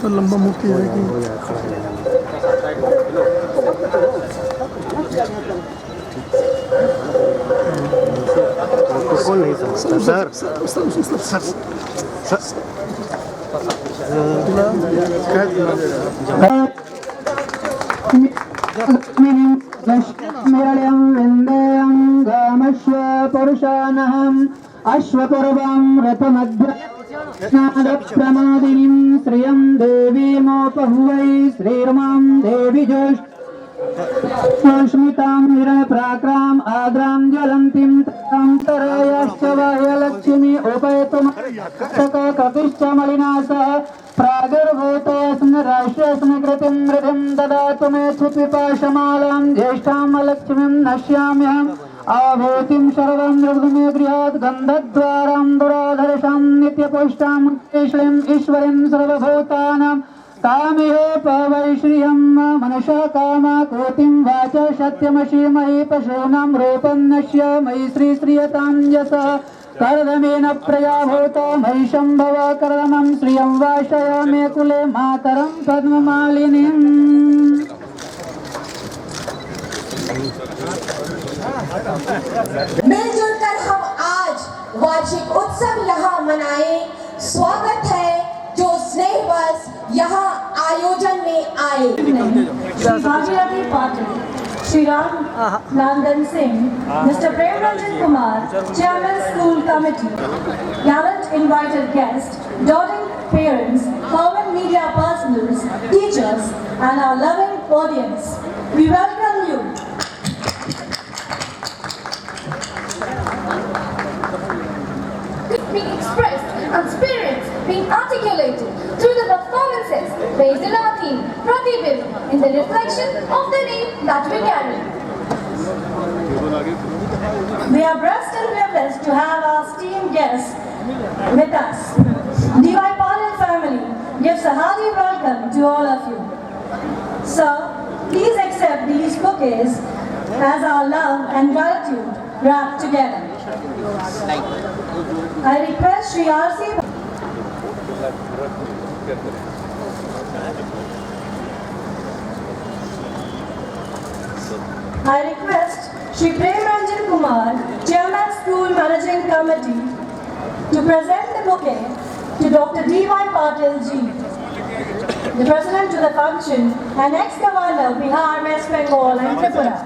तो लंबा मुक्ति है कि कौन नहीं समझता सर पुरुषानहम् अश्वपर्वं रथमध्य श्रियं देवीमोपहुवै श्रीरमां देवी स्मितां हिरण्यप्राक्राम् आद्रां ज्वलन्तीं तरायाश्च वाह्यलक्ष्मी उपैतुमकटिश्च मलिनासः प्रादुर्भूतोऽस्मिन् राष्ट्रस्मिन् कृतिं मृतिं ददातु मे पिपाशमालां ज्येष्ठां लक्ष्मीं नश्याम्यहम् आभूतिं सर्वं द्रवमे गृहात् गन्धद्वारां दुराधर्षां नित्यपुष्टां श्रीं ईश्वरीं सर्वभूतानां तामिह पवै श्रियं मनसा कामा कोटिं वाच सत्यमशीमहि पशूनां रूपं नश्यामहि श्रीश्रियतां यशः कर्दमेन प्रजाभूत मयि सम्भव कर्दमं श्रियं वाशयामि कुले मातरं पद्ममालिनीम्। मिलजुल कर हम आज वार्षिक उत्सव यहाँ मनाएं। स्वागत है जो स्नेहवश यहाँ आयोजन में आए। Shri Bhagirathi Patil, Shri Ram Nandan Singh, Mr. Prem Ranjan Kumar, Chairman School Committee, gallant invited guests, doting parents, fervent media personals, teachers, and our loving audience. We welcome you. Being expressed and spirits being articulated through the performances based on our theme, Pratibimb, in the reflection of the name that we carry. We are blessed and privileged to have our esteemed guests with us. DY Patil family gives a hearty welcome to all of you. Sir, please accept these bouquets as our love and gratitude wrapped together. I request Shri R.C. I request Shri Prem Ranjan Kumar, Chairman School Managing Committee, to present the bouquet to Dr. D.Y. Patil Ji, the President to the function and ex-Governor Bihar, West Bengal and Tripura.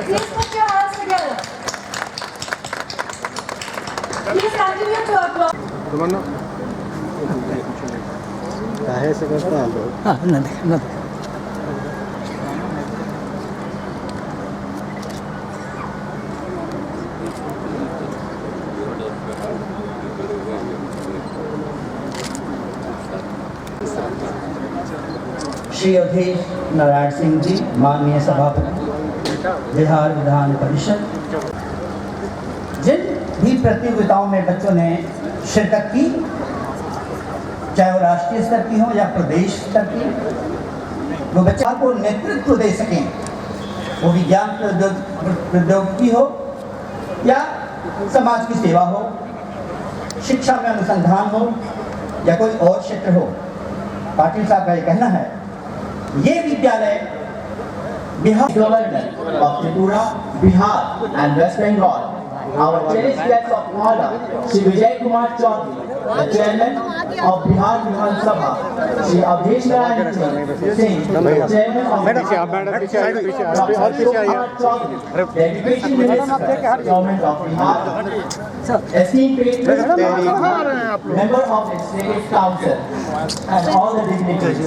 Please put your hands together. Please continue to applaud. काहे से करते हैं लोग? हाँ ना श्री अवधेश नारायण सिंह जी, माननीय सभापति बिहार विधान परिषद। जिन भी प्रतियोगिताओं में बच्चों ने शिरकत की, चाहे वो राष्ट्रीय स्तर की हो या प्रदेश स्तर की, वो बच्चे को नेतृत्व दे सकें, वो विज्ञान प्रौद्योगिकी हो या समाज की सेवा हो, शिक्षा में अनुसंधान हो या कोई और क्षेत्र हो। पाटिल साहब का ये कहना है, ये विद्यालय Bihar governor of Tripura, Bihar and west Bengal, our cherished guest of honor, Shri Vijay Kumar Chaudhary, the chairman of Bihar Vidhan Sabha, Shri Avdesh Narayan Singh, chairman of Dr. Kumar Chaudhary, the education minister, government of Bihar, esteemed patrons, member of legislative council, and all the dignitaries.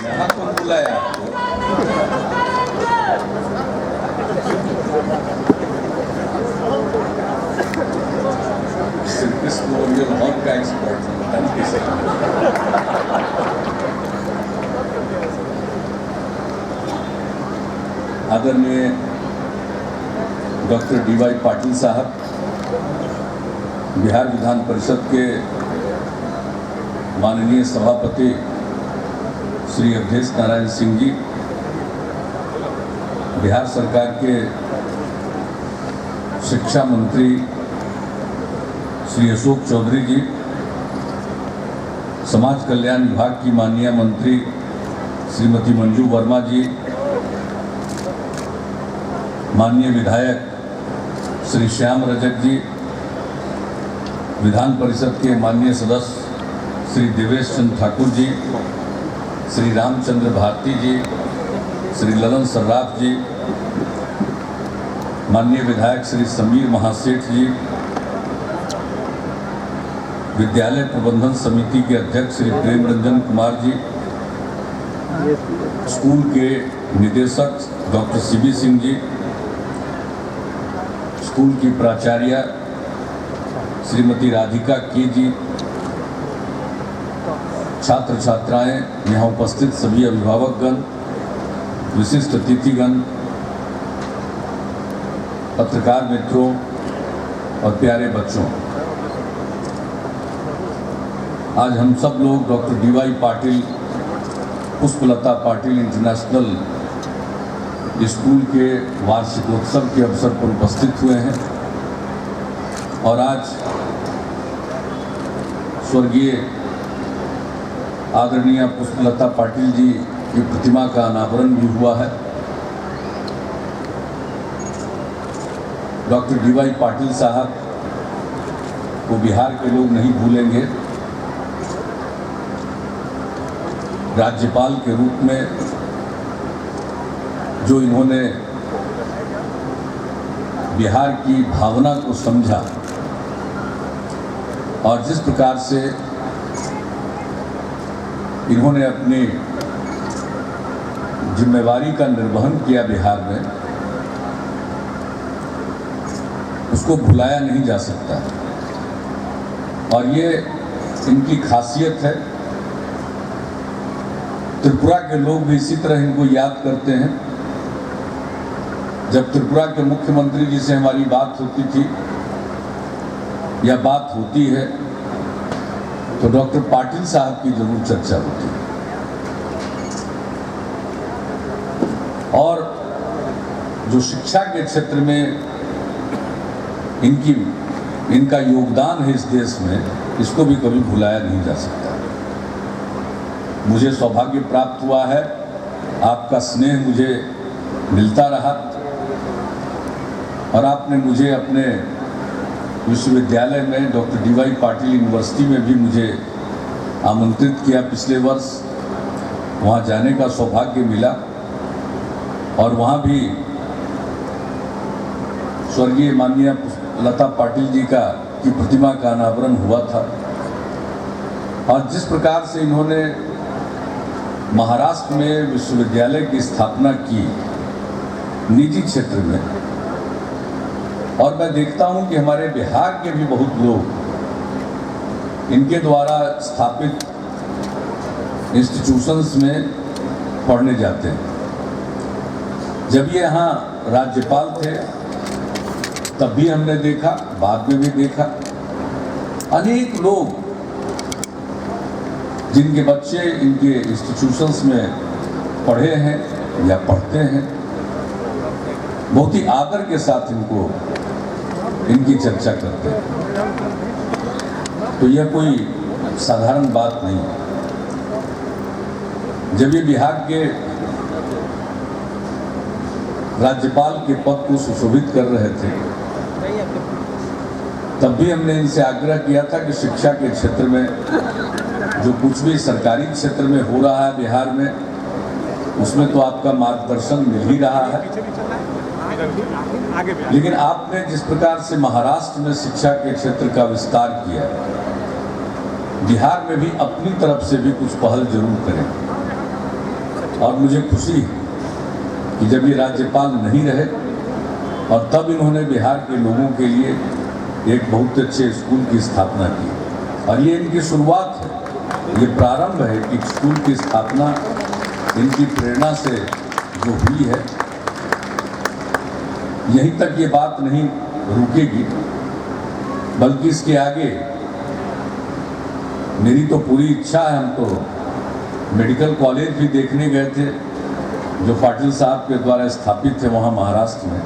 यहाँ कौन बुलाया आपको? आदरणीय doctor DY Patil साहब, बिहार विधान परिषद के माननीय सभापति श्री अवधेश नारायण सिंह जी, बिहार सरकार के शिक्षा मंत्री श्री अशोक चौधरी जी, समाज कल्याण विभाग की माननीय मंत्री श्रीमती मंजू वर्मा जी, माननीय विधायक श्री श्याम रजक जी, विधान परिषद के माननीय सदस्य श्री देवेश चंद्र ठाकुर जी, श्री रामचंद्र भारती जी, श्री ललन सर्राफ जी, माननीय विधायक श्री समीर महासेठ जी, विद्यालय प्रबंधन समिति के अध्यक्ष श्री प्रेम रंजन कुमार जी, स्कूल के निदेशक doctor CB Singh ji, school की प्राचार्य श्रीमती राधिका के जी, छात्र छात्राएं, यहाँ उपस्थित सभी अभिभावकगण, विशिष्ट अतिथिगण, पत्रकार मित्रों और प्यारे बच्चों, आज हम सब लोग doctor DY Patil Pushpalata Patil international school के वार्षिकोत्सव के अवसर पर उपस्थित हुए हैं और आज स्वर्गीय आदरणीय पुष्पलता पाटिल जी की प्रतिमा का अनावरण भी हुआ है। डॉक्टर DY पाटिल साहब को बिहार के लोग नहीं भूलेंगे। राज्यपाल के रूप में जो इन्होंने बिहार की भावना को समझा और जिस प्रकार से इन्होंने अपनी जिम्मेवारी का निर्वहन किया बिहार में, उसको भुलाया नहीं जा सकता और ये इनकी खासियत है। त्रिपुरा के लोग भी इसी तरह इनको याद करते हैं। जब त्रिपुरा के मुख्यमंत्री जी से हमारी बात होती थी या बात होती है तो डॉक्टर पाटिल साहब की जरूर चर्चा होती है और जो शिक्षा के क्षेत्र में इनका योगदान है इस देश में, इसको भी कभी भुलाया नहीं जा सकता। मुझे सौभाग्य प्राप्त हुआ है, आपका स्नेह मुझे मिलता रहा और आपने मुझे अपने विश्वविद्यालय में डॉक्टर DY पाटिल यूनिवर्सिटी में भी मुझे आमंत्रित किया। पिछले वर्ष वहाँ जाने का सौभाग्य मिला और वहाँ भी स्वर्गीय माननीय लता पाटिल जी की प्रतिमा का अनावरण हुआ था और जिस प्रकार से इन्होंने महाराष्ट्र में विश्वविद्यालय की स्थापना की निजी क्षेत्र में, और मैं देखता हूं कि हमारे बिहार के भी बहुत लोग इनके द्वारा स्थापित इंस्टीट्यूशंस में पढ़ने जाते हैं। जब ये यहाँ राज्यपाल थे तब भी हमने देखा, बाद में भी देखा, अनेक लोग जिनके बच्चे इनके इंस्टीट्यूशंस में पढ़े हैं या पढ़ते हैं, बहुत ही आदर के साथ इनकी चर्चा करते हैं। तो यह कोई साधारण बात नहीं है। जब ये बिहार के राज्यपाल के पद को सुशोभित कर रहे थे तब भी हमने इनसे आग्रह किया था कि शिक्षा के क्षेत्र में जो कुछ भी सरकारी क्षेत्र में हो रहा है बिहार में, उसमें तो आपका मार्गदर्शन मिल ही रहा है, लेकिन आपने जिस प्रकार से महाराष्ट्र में शिक्षा के क्षेत्र का विस्तार किया, बिहार में भी अपनी तरफ से भी कुछ पहल जरूर करें। और मुझे खुशी है कि जब ये राज्यपाल नहीं रहे और तब इन्होंने बिहार के लोगों के लिए एक बहुत अच्छे स्कूल की स्थापना की और ये इनकी शुरुआत है, ये प्रारंभ है कि स्कूल की स्थापना इनकी प्रेरणा से जो हुई है यहीं तक ये बात नहीं रुकेगी, बल्कि इसके आगे मेरी तो पूरी इच्छा है। हम तो मेडिकल कॉलेज भी देखने गए थे जो पाटिल साहब के द्वारा स्थापित थे वहाँ महाराष्ट्र में,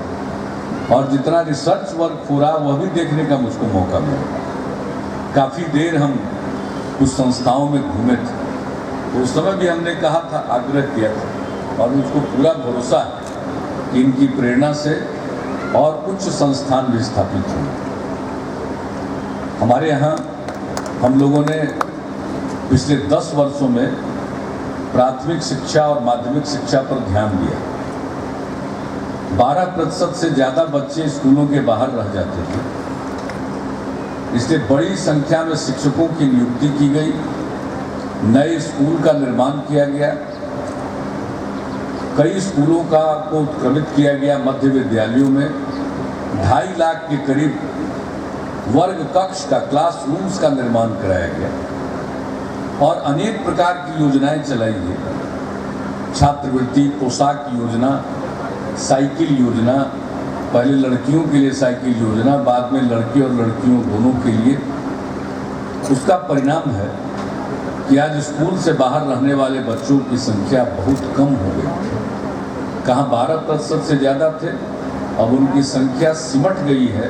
और जितना रिसर्च वर्क हो रहा वह भी देखने का मुझको मौका मिला। काफ़ी देर हम कुछ संस्थाओं में घूमे थे, तो उस समय भी हमने कहा था, आग्रह किया था, और मुझको पूरा भरोसा है कि इनकी प्रेरणा से और उच्च संस्थान भी स्थापित होंगे। हमारे यहाँ हम लोगों ने पिछले 10 वर्षों में प्राथमिक शिक्षा और माध्यमिक शिक्षा पर ध्यान दिया। 12% से ज़्यादा बच्चे स्कूलों के बाहर रह जाते थे, इसलिए बड़ी संख्या में शिक्षकों की नियुक्ति की गई, नए स्कूल का निर्माण किया गया, कई स्कूलों का को उत्क्रमित किया गया, मध्य विद्यालयों में 2.5 लाख के करीब वर्ग कक्ष का, क्लासरूम्स का निर्माण कराया गया, और अनेक प्रकार की योजनाएं चलाई गई। छात्रवृत्ति, पोशाक योजना, साइकिल योजना, पहले लड़कियों के लिए साइकिल योजना, बाद में लड़के और लड़कियों दोनों के लिए। उसका परिणाम है कि आज स्कूल से बाहर रहने वाले बच्चों की संख्या बहुत कम हो गई। कहाँ 12% से ज़्यादा थे, अब उनकी संख्या सिमट गई है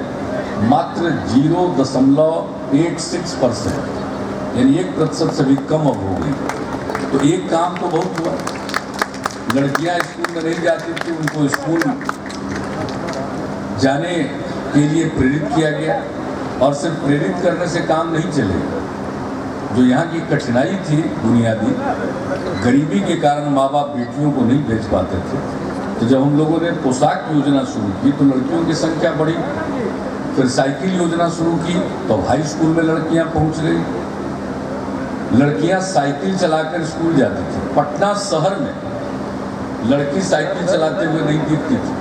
मात्र 0.16%, यानी 1% से भी कम अब हो गई। तो एक काम तो बहुत हुआ, लड़कियां स्कूल में नहीं जाती थी, उनको स्कूल जाने के लिए प्रेरित किया गया, और सिर्फ प्रेरित करने से काम नहीं चलेगा। जो यहाँ की कठिनाई थी बुनियादी, गरीबी के कारण माँ बाप बेटियों को नहीं भेज पाते थे, तो जब हम लोगों ने पोशाक योजना शुरू की तो लड़कियों की संख्या बढ़ी। फिर साइकिल योजना शुरू की तो हाई स्कूल में लड़कियां पहुंच गई। लड़कियां साइकिल चलाकर स्कूल जाती थी। पटना शहर में लड़की साइकिल चलाते हुए नहीं दिखती थी,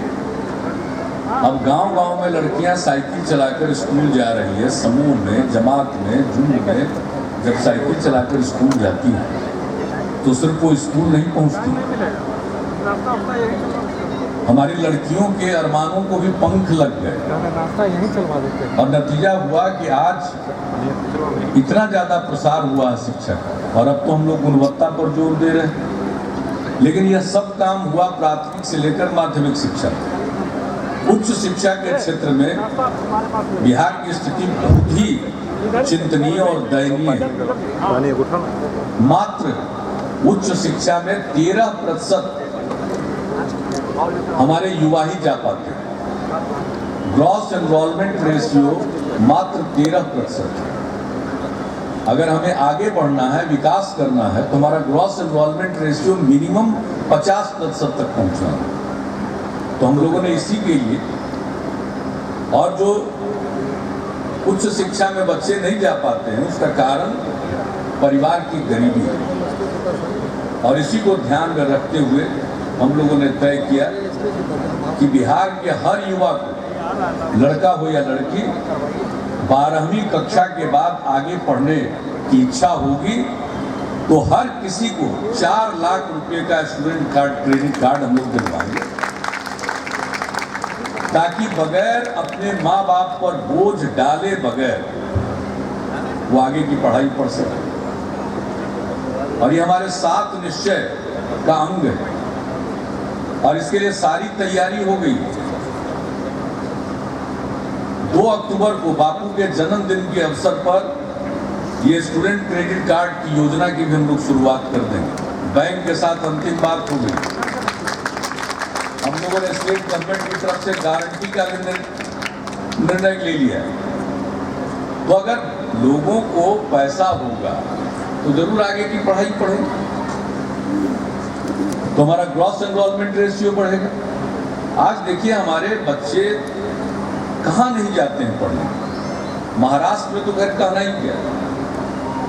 अब गांव-गांव में लड़कियां साइकिल चलाकर स्कूल जा रही है, समूह में, जमात में, झुंड में। जब साइकिल चलाकर स्कूल जाती है तो सिर्फ वो स्कूल नहीं पहुंचती, हमारी लड़कियों के अरमानों को भी पंख लग गए, और नतीजा हुआ कि आज इतना ज़्यादा प्रसार हुआ है शिक्षा का, और अब तो हम लोग गुणवत्ता पर जोर दे रहे हैं। लेकिन यह सब काम हुआ प्राथमिक से लेकर माध्यमिक शिक्षा। उच्च शिक्षा के क्षेत्र में बिहार की स्थिति बहुत ही चिंतनीय और दयनीय है। मात्र उच्च शिक्षा में 13% हमारे युवा ही जा पाते हैं। ग्रॉस एनरोलमेंट रेशियो मात्र 13%। अगर हमें आगे बढ़ना है, विकास करना है, तो हमारा ग्रॉस एनरोलमेंट रेशियो मिनिमम 50% तक पहुंचना है। तो हम लोगों ने इसी के लिए, और जो उच्च शिक्षा में बच्चे नहीं जा पाते हैं उसका कारण परिवार की गरीबी है, और इसी को ध्यान में रखते हुए हम लोगों ने तय किया कि बिहार के हर युवा को, लड़का हो या लड़की, 12वीं कक्षा के बाद आगे पढ़ने की इच्छा होगी तो हर किसी को 4 लाख रुपए का स्टूडेंट कार्ड, क्रेडिट कार्ड हम लोग दिलवाएंगे, ताकि बगैर अपने माँ बाप पर बोझ डाले बगैर वो आगे की पढ़ाई पढ़ सके। और ये हमारे 7 निश्चय का अंग है, और इसके लिए सारी तैयारी हो गई। 2 अक्टूबर को बापू के जन्मदिन के अवसर पर ये स्टूडेंट क्रेडिट कार्ड की योजना की भी हम लोग शुरुआत कर देंगे। बैंक के साथ अंतिम बात हो गई। हम लोगों ने स्टेट गवर्नमेंट की तरफ से गारंटी का निर्णय ले लिया है। तो अगर लोगों को पैसा होगा तो जरूर आगे की पढ़ाई पढ़ेंगे, तो हमारा ग्रॉस एनरोलमेंट रेशियो बढ़ेगा। आज देखिए हमारे बच्चे कहाँ नहीं जाते हैं पढ़ने। महाराष्ट्र में तो खैर कहना ही क्या,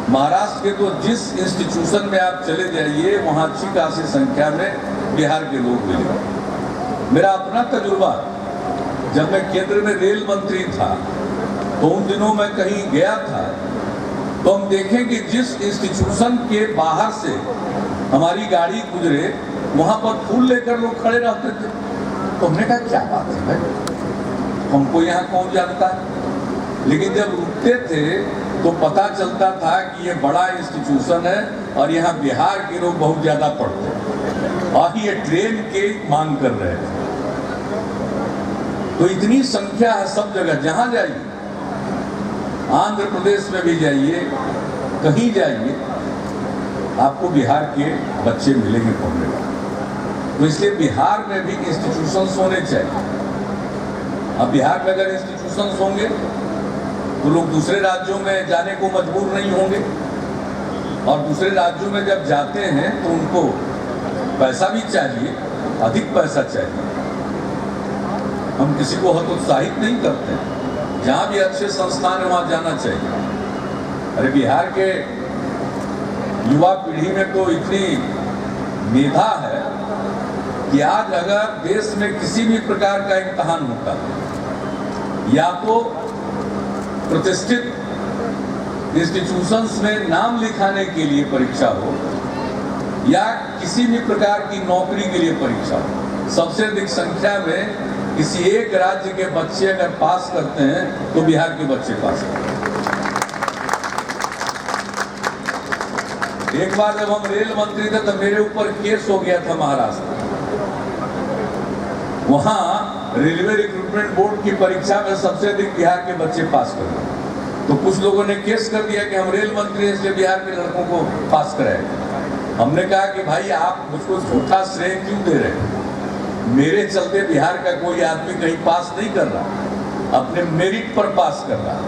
महाराष्ट्र के तो जिस इंस्टीट्यूशन में आप चले जाइए वहाँ अच्छी खासी संख्या में बिहार के लोग मिलेंगे। मेरा अपना तजुर्बा, जब मैं केंद्र में रेल मंत्री था तो उन दिनों मैं कहीं गया था तो हम देखें कि जिस इंस्टीट्यूशन के बाहर से हमारी गाड़ी गुजरे वहाँ पर फूल लेकर लोग खड़े रहते थे। तो हमने कहा क्या बात है भाई, हमको यहाँ कौन जानता है। लेकिन जब रुकते थे तो पता चलता था कि ये बड़ा इंस्टीट्यूशन है और यहाँ बिहार के लोग बहुत ज्यादा पढ़ते हैं और ये ट्रेन के मांग कर रहे थे। तो इतनी संख्या है सब जगह, जहां जाइए, आंध्र प्रदेश में भी जाइए, कहीं जाइए, आपको बिहार के बच्चे मिलेंगे पढ़ने वाले। तो इसलिए बिहार में भी इंस्टीट्यूशंस होने चाहिए। अब बिहार में अगर इंस्टीट्यूशंस होंगे तो लोग दूसरे राज्यों में जाने को मजबूर नहीं होंगे, और दूसरे राज्यों में जब जाते हैं तो उनको पैसा भी चाहिए, अधिक पैसा चाहिए। हम किसी को हतोत्साहित नहीं करते, जहाँ भी अच्छे संस्थान है वहाँ जाना चाहिए। अरे बिहार के युवा पीढ़ी में तो इतनी मेधा है कि आज अगर देश में किसी भी प्रकार का इम्तहान होता है, या तो प्रतिष्ठित इंस्टीट्यूशंस में नाम लिखाने के लिए परीक्षा हो, या किसी भी प्रकार की नौकरी के लिए परीक्षा हो, सबसे अधिक संख्या में किसी एक राज्य के बच्चे अगर पास करते हैं तो बिहार के बच्चे पास करते हैं। एक बार जब हम रेल मंत्री थे तो मेरे ऊपर केस हो गया था महाराष्ट्र। वहां रेलवे रिक्रूटमेंट बोर्ड की परीक्षा में सबसे अधिक बिहार के बच्चे पास कर गए। तो कुछ लोगों ने केस कर दिया कि हम रेल मंत्री हैं इसलिए बिहार के लड़कों को पास कराएंगे। हमने कहा कि भाई आप मुझको झूठा श्रेय क्यों दे रहे हैं? मेरे चलते बिहार का कोई आदमी कहीं पास नहीं कर रहा, अपने मेरिट पर पास कर रहा।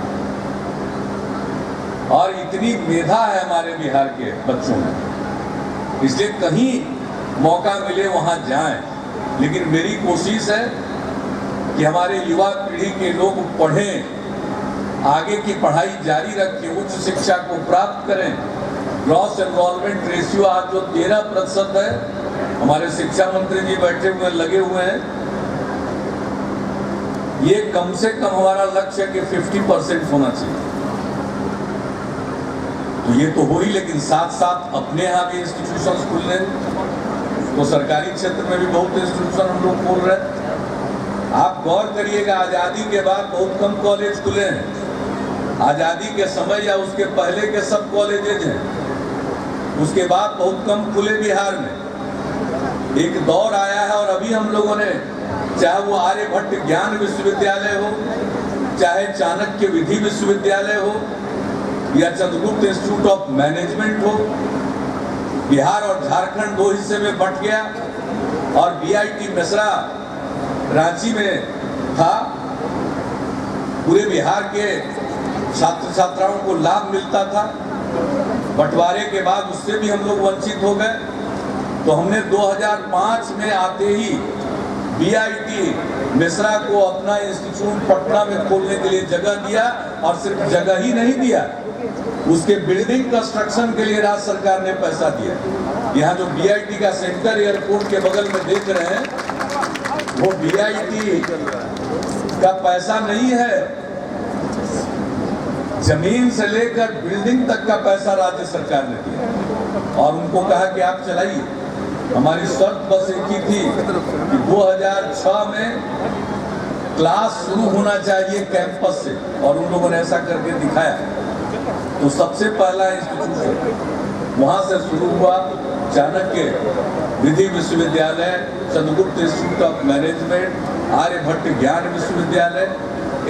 और इतनी मेधा है हमारे बिहार के बच्चों में, इसलिए कहीं मौका मिले वहां जाएं। लेकिन मेरी कोशिश है कि हमारे युवा पीढ़ी के लोग पढ़ें, आगे की पढ़ाई जारी रखें, उच्च शिक्षा को प्राप्त करें। ग्रॉस एनरोलमेंट रेशियो आज जो 13% है, हमारे शिक्षा मंत्री जी बैठे हुए लगे हुए हैं, ये कम से कम हमारा लक्ष्य है कि 50% होना चाहिए। तो ये तो हो ही, लेकिन साथ साथ अपने यहाँ भी इंस्टीट्यूशंस खुल रहे हैं। तो सरकारी क्षेत्र में भी बहुत इंस्टीट्यूशन हम लोग खोल रहे हैं। आप गौर करिएगा, आज़ादी के बाद बहुत कम कॉलेज खुले हैं। आज़ादी के समय या उसके पहले के सब कॉलेजेज हैं, उसके बाद बहुत कम खुले बिहार में। एक दौर आया है और अभी हम लोगों ने, चाहे वो आर्यभट्ट ज्ञान विश्वविद्यालय हो, चाहे चाणक्य विधि विश्वविद्यालय हो, या चंद्रगुप्त इंस्टीट्यूट ऑफ मैनेजमेंट हो, बिहार और झारखंड दो हिस्से में बंट गया और बीआईटी मिश्रा रांची में था। पूरे बिहार के छात्र छात्राओं को लाभ मिलता था। बंटवारे के बाद उससे भी हम लोग वंचित हो गए। तो हमने 2005 में आते ही बीआईटी मिश्रा को अपना इंस्टीट्यूट पटना में खोलने के लिए जगह दिया, और सिर्फ जगह ही नहीं दिया, उसके बिल्डिंग कंस्ट्रक्शन के लिए राज्य सरकार ने पैसा दिया। यहाँ जो बीआईटी का सेंटर एयरपोर्ट के बगल में देख रहे हैं, वो बीआईटी का पैसा नहीं है, जमीन से लेकर बिल्डिंग तक का पैसा राज्य सरकार ने दिया और उनको कहा कि आप चलाइए। हमारी शर्त बस एक ही थी कि 2006 में क्लास शुरू होना चाहिए कैंपस से, और उन लोगों ने ऐसा करके दिखाया। तो सबसे पहला इंस्टीट्यूट वहां से शुरू हुआ, Chanakya Vidhi Vishwavidyalaya, Chandragupta institute of management, Aryabhatta Gyan Vishwavidyalaya,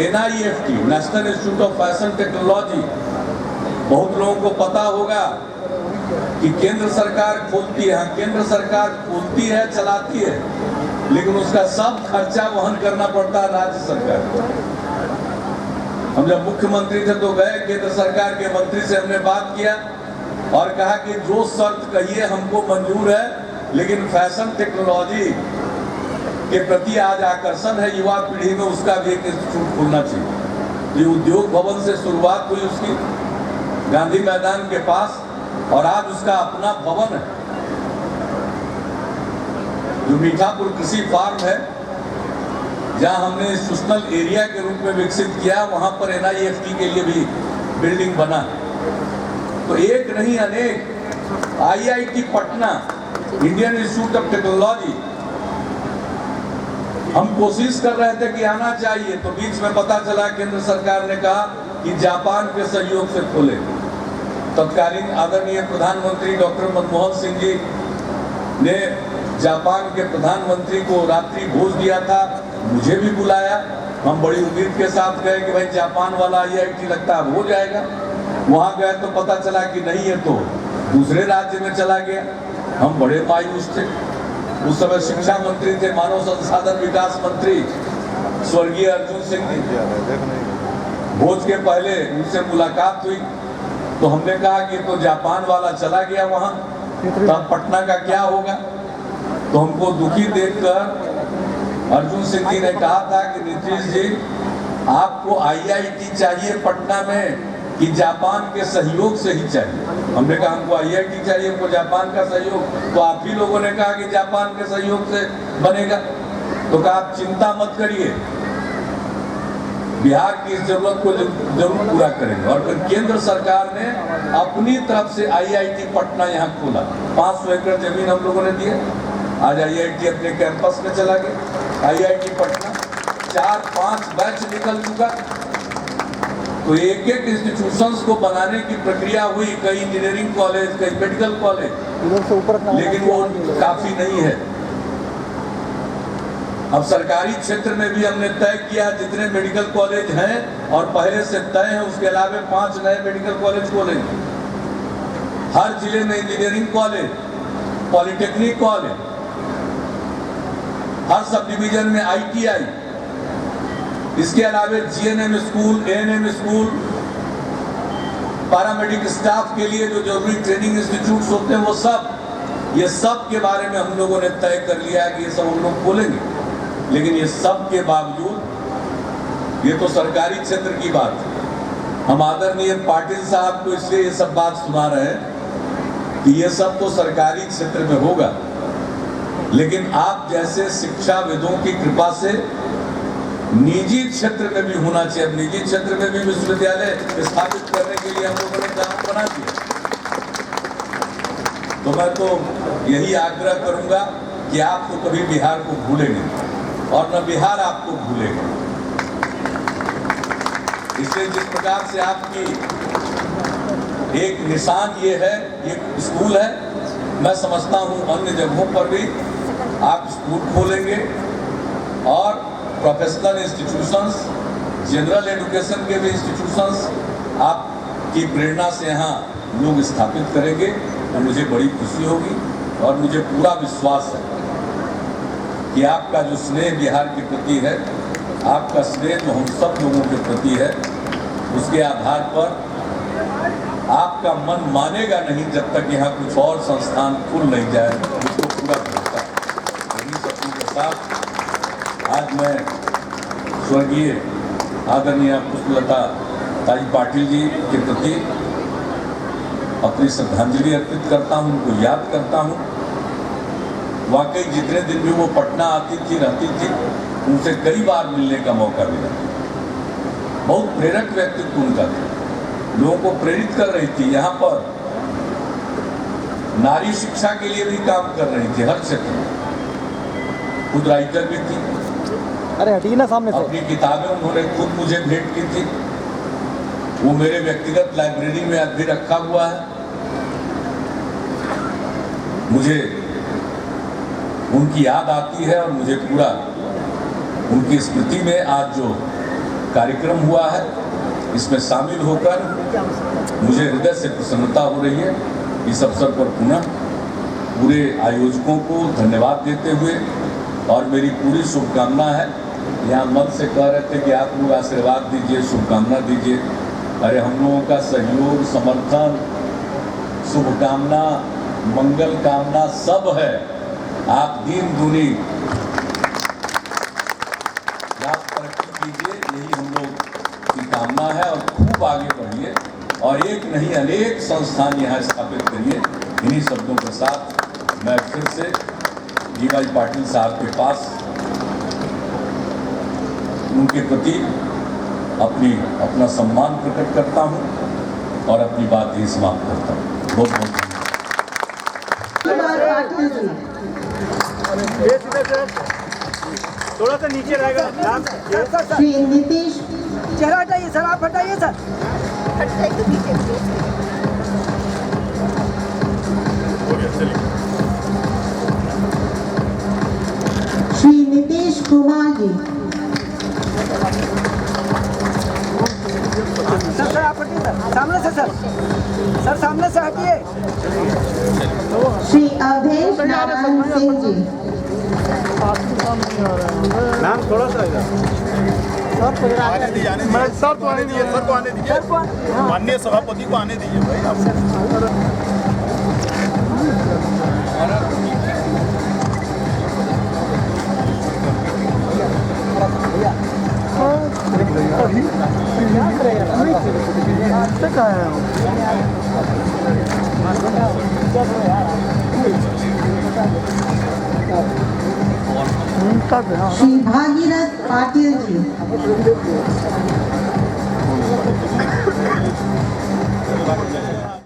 NIFT national institute of fashion technology. बहुत लोगों को पता होगा कि केंद्र सरकार खोलती है, केंद्र सरकार खोलती है, चलाती है, लेकिन उसका सब खर्चा वहन करना पड़ता है राज्य सरकार को। हम जब मुख्यमंत्री थे तो गए केंद्र सरकार के मंत्री से, हमने बात किया और कहा कि जो शर्त कहिए हमको मंजूर है, लेकिन फैशन टेक्नोलॉजी के प्रति आज आकर्षण है युवा पीढ़ी में, उसका भी एक इंस्टीट्यूट खोलना चाहिए। ये उद्योग भवन से शुरुआत हुई उसकी, गांधी मैदान के पास, और आज उसका अपना भवन है जो मीठापुर कृषि फार्म है, जहां हमने इंस्टीट्यूशनल एरिया के रूप में विकसित किया। वहां पर NIFT के लिए भी बिल्डिंग बना। तो एक नहीं अनेक, IIT Patna, Indian institute of technology, हम कोशिश कर रहे थे कि आना चाहिए, तो बीच में पता चला केंद्र सरकार ने कहा कि जापान के सहयोग से खोले। तत्कालीन आदरणीय प्रधानमंत्री डॉक्टर मनमोहन सिंह जी ने जापान के प्रधानमंत्री को रात्रि भोज दिया था, मुझे भी बुलाया। हम बड़ी उम्मीद के साथ गए कि भाई जापान वाला IIT लगता है हो जाएगा। वहाँ गए तो पता चला कि नहीं है, तो दूसरे राज्य में चला गया। हम बड़े मायूस थे। उस समय शिक्षा मंत्री थे, मानव संसाधन विकास मंत्री स्वर्गीय अर्जुन सिंह जी। भोज के पहले उनसे मुलाकात हुई तो हमने कहा कि तो जापान वाला चला गया वहाँ, तब पटना का क्या होगा। तो हमको दुखी देखकर अर्जुन सिंह जी ने कहा था कि नीतीश जी, आपको IIT चाहिए पटना में कि जापान के सहयोग से ही चाहिए। हमने कहा हमको IIT चाहिए, हमको जापान का सहयोग। तो आप ही लोगों ने कहा कि जापान के सहयोग से बनेगा। तो कहा आप चिंता मत करिए, बिहार की इस जरूरत को जरूर पूरा करेंगे। और फिर केंद्र सरकार ने अपनी तरफ से IIT पटना यहाँ खोला। 500 एकड़ जमीन हम लोगों ने दिए। आज IIT अपने कैंपस में चला गया। IIT पटना 4-5 बैच निकल चुका। तो एक एक इंस्टीट्यूशंस को बनाने की प्रक्रिया हुई, कई इंजीनियरिंग कॉलेज, कई मेडिकल कॉलेज, लेकिन वो काफी नहीं है। अब सरकारी क्षेत्र में भी हमने तय किया जितने मेडिकल कॉलेज हैं और पहले से तय हैं, उसके अलावा 5 नए मेडिकल कॉलेज खोलेंगे। हर जिले में इंजीनियरिंग कॉलेज, पॉलिटेक्निक कॉलेज, हर सब डिवीजन में ITI, इसके अलावा GNM school, ANM school, paramedic staff के लिए जो जरूरी ट्रेनिंग इंस्टीट्यूट्स होते हैं वो सब, ये सब के बारे में हम लोगों ने तय कर लिया है कि ये सब हम लोग खोलेंगे। लेकिन ये सब के बावजूद, ये तो सरकारी क्षेत्र की बात है। हम आदरणीय पाटिल साहब को इसलिए ये सब बात सुना रहे हैं कि ये सब तो सरकारी क्षेत्र में होगा, लेकिन आप जैसे शिक्षाविदों की कृपा से निजी क्षेत्र में भी होना चाहिए। अब निजी क्षेत्र में भी विश्वविद्यालय स्थापित करने के लिए हम लोगों ने काम बना दिया। तो मैं तो यही आग्रह करूंगा कि आप तो कभी बिहार को भूलेंगे और न बिहार आपको भूलेगा। इसलिए जिस प्रकार से आपकी एक निशान ये है, ये स्कूल है, मैं समझता हूँ अन्य जगहों पर भी आप स्कूल खोलेंगे और प्रोफेशनल इंस्टीट्यूशंस, जनरल एजुकेशन के भी इंस्टीट्यूशंस आपकी प्रेरणा से यहाँ लोग स्थापित करेंगे। तो मुझे बड़ी खुशी होगी और मुझे पूरा विश्वास है कि आपका जो स्नेह बिहार के प्रति है, आपका स्नेह जो हम सब लोगों के प्रति है, उसके आधार पर आपका मन मानेगा नहीं जब तक यहाँ कुछ और संस्थान खुल नहीं जाए। उसको पूरा भरोसा है। इन्हीं सबों के साथ आज मैं स्वर्गीय आदरणीय पुष्पलता ताई पाटिल जी के प्रति अपनी श्रद्धांजलि अर्पित करता हूँ, उनको याद करता हूँ। वाकई जितने दिन भी वो पटना आती थी, रहती थी, उनसे कई बार मिलने का मौका मिला। बहुत प्रेरक व्यक्तित्व उनका था, लोगों को प्रेरित कर रही थी। यहाँ पर नारी शिक्षा के लिए भी काम कर रही थी हर क्षेत्र में। खुद राइटर भी थी। अरे हटिए ना सामने से। अपनी किताबें उन्होंने खुद मुझे भेंट की थी। वो मेरे व्यक्तिगत लाइब्रेरी में आज भी रखा हुआ है। मुझे उनकी याद आती है और मुझे पूरा उनकी स्मृति में आज जो कार्यक्रम हुआ है इसमें शामिल होकर मुझे हृदय से प्रसन्नता हो रही है। इस अवसर पर पुनः पूरे आयोजकों को धन्यवाद देते हुए और मेरी पूरी शुभकामना है। यहाँ मन से कह रहे थे कि आप लोग आशीर्वाद दीजिए, शुभकामना दीजिए। अरे हम लोगों का सहयोग, समर्थन, शुभकामना, मंगल कामना सब है। आप दिन दुनी आप तरक्की कीजिए, यही हम लोग की कामना है। और खूब आगे बढ़िए और एक नहीं अनेक संस्थान यहाँ स्थापित करिए। इन्हीं शब्दों के साथ मैं फिर से जी भाई पाटिल साहब के पास उनके प्रति अपना सम्मान प्रकट करता हूँ और अपनी बात ही समाप्त करता हूँ। बहुत बहुत धन्यवाद। थोड़ा सा नीचे रहेगा नाम श्री नीतीश चेहरा हटाइए सर, आप हटाइए sir. Shri Nitish Kumar ji sir sir आप हटिए सर, सामने से सर, सर सामने से हटिए। श्री अवधेश नारायण सिंह जी नाम थोड़ा सा इधर आने दीजिए, सर को आने दीजिए, सर को आने दीजिए, माननीय सभापति को आने दीजिए भाई आप। श्री भागीरथ पाटिल जी